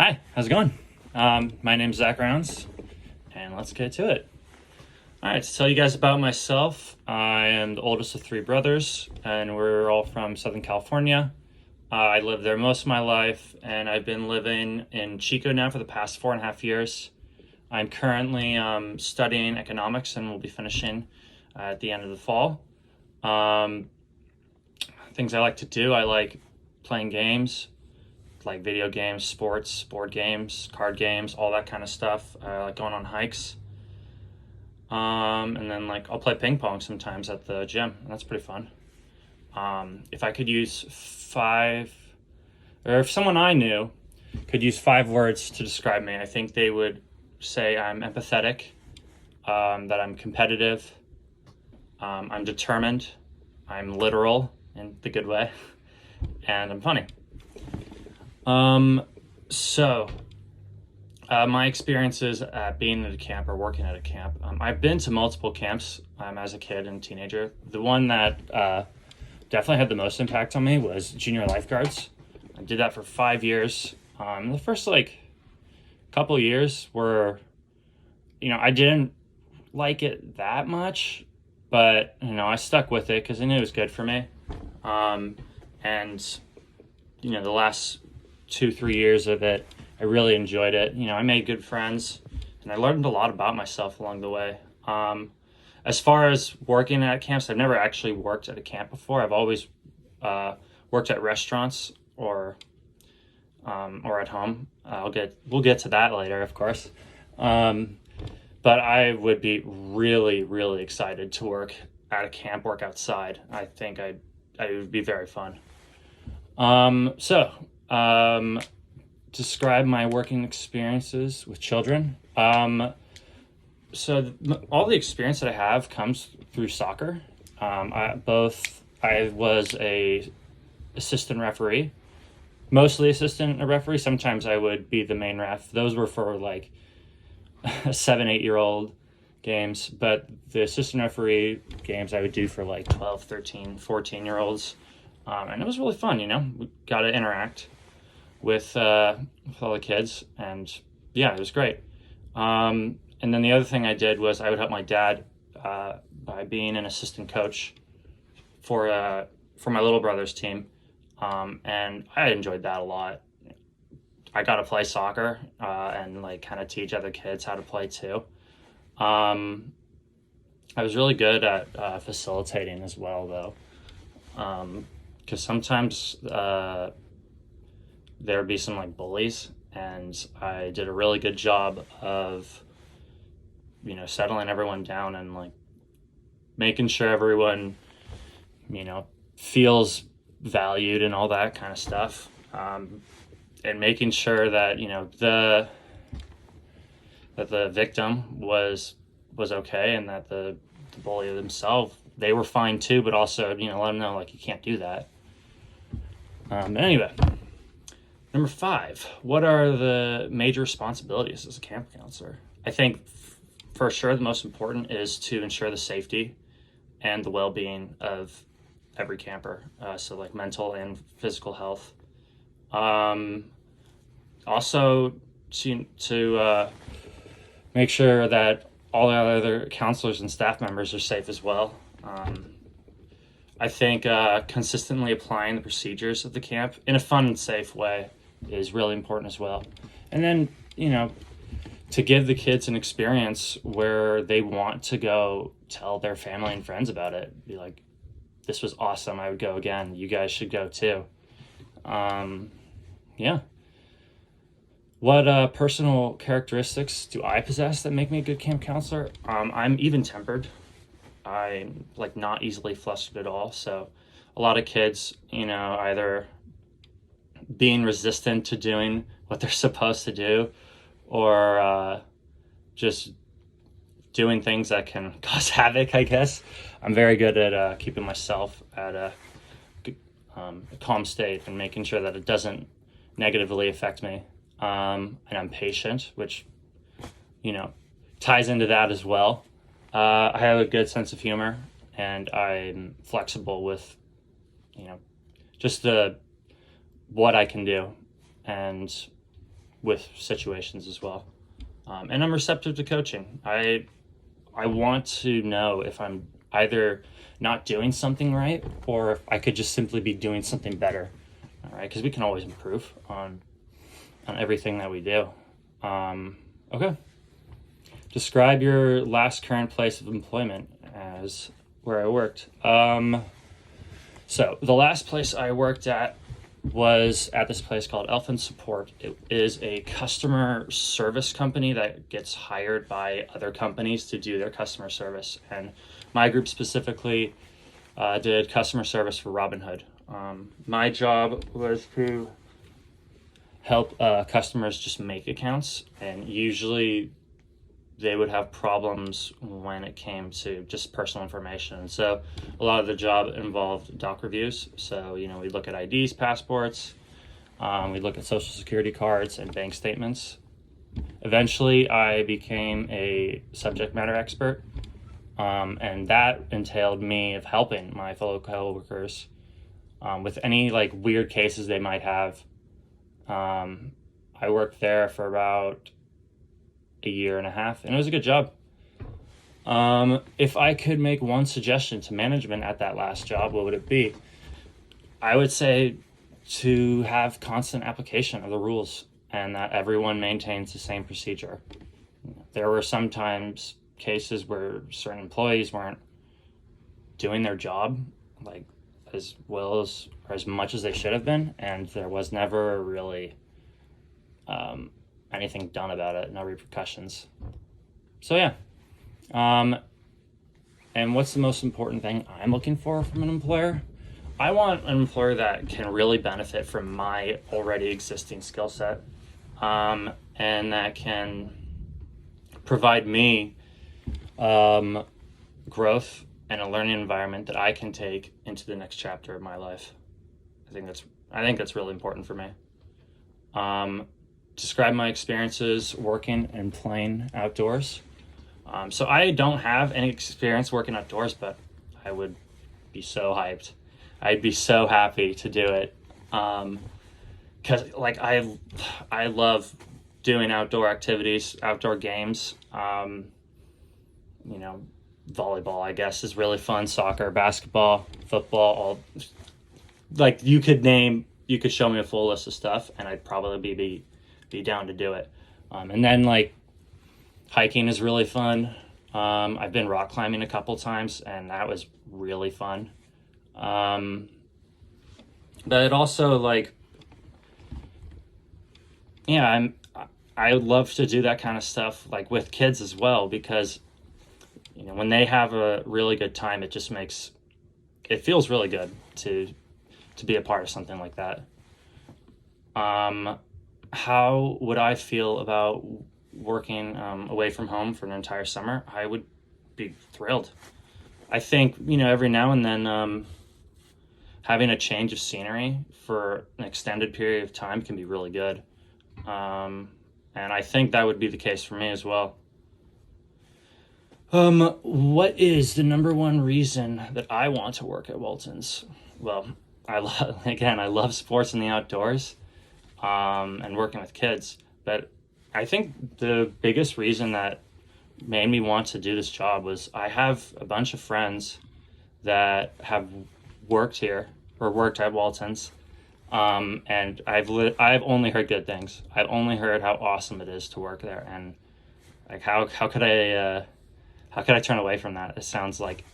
Hi, how's it going? My name's Zach Rounds, and let's get to it. All right, to tell you guys about myself, I am the oldest of three brothers, and we're all from Southern California. I lived there most of my life, and I've been living in Chico now for the past 4.5 years. I'm currently studying economics and will be finishing at the end of the fall. Things I like to do, I like playing games, like video games, sports, board games, card games, all that kind of stuff. I like going on hikes. And then I'll play ping pong sometimes at the gym, and that's pretty fun. If I could use if someone I knew could use 5 words to describe me, I think they would say I'm empathetic, that I'm competitive, I'm determined, I'm literal in the good way, and I'm funny. My experiences at being at a camp or working at a camp, I've been to multiple camps as a kid and teenager. The one that definitely had the most impact on me was junior lifeguards. I did that for 5 years. The first couple years were, I didn't like it that much, but I stuck with it because I knew it was good for me. The last 2-3 years of it, I really enjoyed it. I made good friends, and I learned a lot about myself along the way. As far as working at camps, I've never actually worked at a camp before. I've always worked at restaurants or at home. We'll get to that later, of course. But I would be really, really excited to work at a camp, work outside. I think it would be very fun. Describe my working experiences with children. All the experience that I have comes through soccer. I was a assistant referee, mostly assistant referee. Sometimes I would be the main ref. Those were for 7-8-year-old games, but the assistant referee games I would do for 12, 13, 14-year-olds. And it was really fun, we got to interact with all the kids, and yeah, it was great. And then the other thing I did was I would help my dad by being an assistant coach for my little brother's team, and I enjoyed that a lot. I got to play soccer and kind of teach other kids how to play too. I was really good at facilitating as well, though, because sometimes there would be some bullies, and I did a really good job of settling everyone down and making sure everyone feels valued and all that kind of stuff, and making sure that the victim was okay, and that the bully themselves, they were fine too, but also let them know you can't do that. Anyway, number 5, what are the major responsibilities as a camp counselor? I think for sure the most important is to ensure the safety and the well-being of every camper, so mental and physical health. Also to make sure that all the other counselors and staff members are safe as well. I think consistently applying the procedures of the camp in a fun and safe way is really important as well. And then, to give the kids an experience where they want to go tell their family and friends about it. Be like, this was awesome, I would go again. You guys should go too. Yeah. What personal characteristics do I possess that make me a good camp counselor? I'm even-tempered. I'm not easily flustered at all. So a lot of kids, either being resistant to doing what they're supposed to do, or just doing things that can cause havoc, I guess. I'm very good at keeping myself at a calm state and making sure that it doesn't negatively affect me. And I'm patient, which, ties into that as well. I have a good sense of humor, and I'm flexible with, just what I can do. And with situations as well. And I'm receptive to coaching. I want to know if I'm either not doing something right or if I could just simply be doing something better. All right, because we can always improve on everything that we do. Okay. Describe your last current place of employment as where I worked. So the last place I worked at was at this place called Elfin Support. It is a customer service company that gets hired by other companies to do their customer service. And my group specifically did customer service for Robinhood. My job was to help customers just make accounts, and usually they would have problems when it came to just personal information. So a lot of the job involved doc reviews. So, we'd look at IDs, passports, we'd look at social security cards and bank statements. Eventually, I became a subject matter expert, and that entailed me of helping my fellow coworkers with any weird cases they might have. I worked there for about a year and a half, and it was a good job. If I could make one suggestion to management at that last job, what would it be? I would say to have constant application of the rules and that everyone maintains the same procedure. There were sometimes cases where certain employees weren't doing their job as well as or as much as they should have been, and there was never really anything done about it, no repercussions. So yeah. And what's the most important thing I'm looking for from an employer? I want an employer that can really benefit from my already existing skill set, and that can provide me growth and a learning environment that I can take into the next chapter of my life. I think that's really important for me. Describe my experiences working and playing outdoors. So I don't have any experience working outdoors, but I would be so hyped. I'd be so happy to do it. 'Cause I love doing outdoor activities, outdoor games. Volleyball, I guess, is really fun. Soccer, basketball, football, you could show me a full list of stuff and I'd probably be down to do it. And then hiking is really fun. I've been rock climbing a couple times and that was really fun. But it also I would love to do that kind of stuff with kids as well, because when they have a really good time, it feels really good to be a part of something like that. How would I feel about working away from home for an entire summer? I would be thrilled. I think, every now and then having a change of scenery for an extended period of time can be really good. And I think that would be the case for me as well. What is the number one reason that I want to work at Walton's? Well, I love sports and the outdoors, and working with kids. But I think the biggest reason that made me want to do this job was I have a bunch of friends that have worked here or worked at Walton's, and I've only heard good things. I've only heard how awesome it is to work there, and how could I turn away from that? It sounds like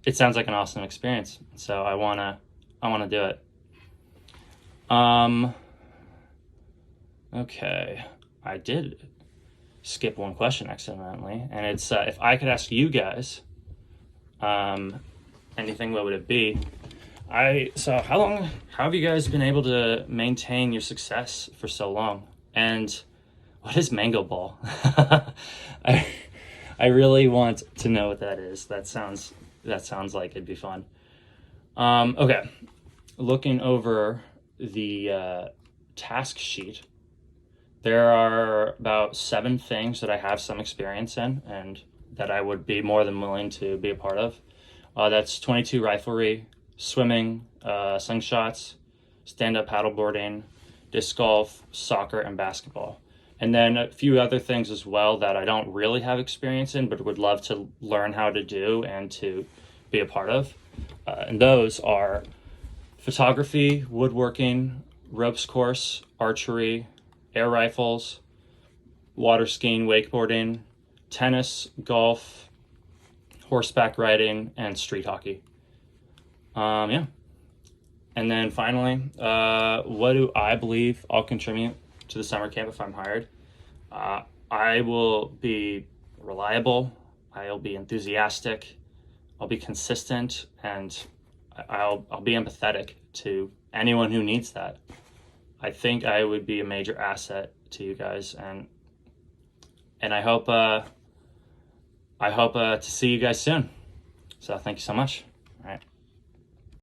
an awesome experience. So I wanna do it. Okay, I did skip one question accidentally, and it's if I could ask you guys anything, what would it be? So how have you guys been able to maintain your success for so long? And what is Mango Ball? I really want to know what that is. That sounds like it'd be fun. Okay, looking over the task sheet, there are about 7 things that I have some experience in and that I would be more than willing to be a part of. That's 22 riflery, swimming, slingshots, stand-up paddleboarding, disc golf, soccer, and basketball. And then a few other things as well that I don't really have experience in, but would love to learn how to do and to be a part of. And those are photography, woodworking, ropes course, archery, air rifles, water skiing, wakeboarding, tennis, golf, horseback riding, and street hockey. Yeah. And then finally, what do I believe I'll contribute to the summer camp if I'm hired? I will be reliable. I'll be enthusiastic. I'll be consistent, and I'll be empathetic to anyone who needs that. I think I would be a major asset to you guys, and I hope to see you guys soon. So thank you so much.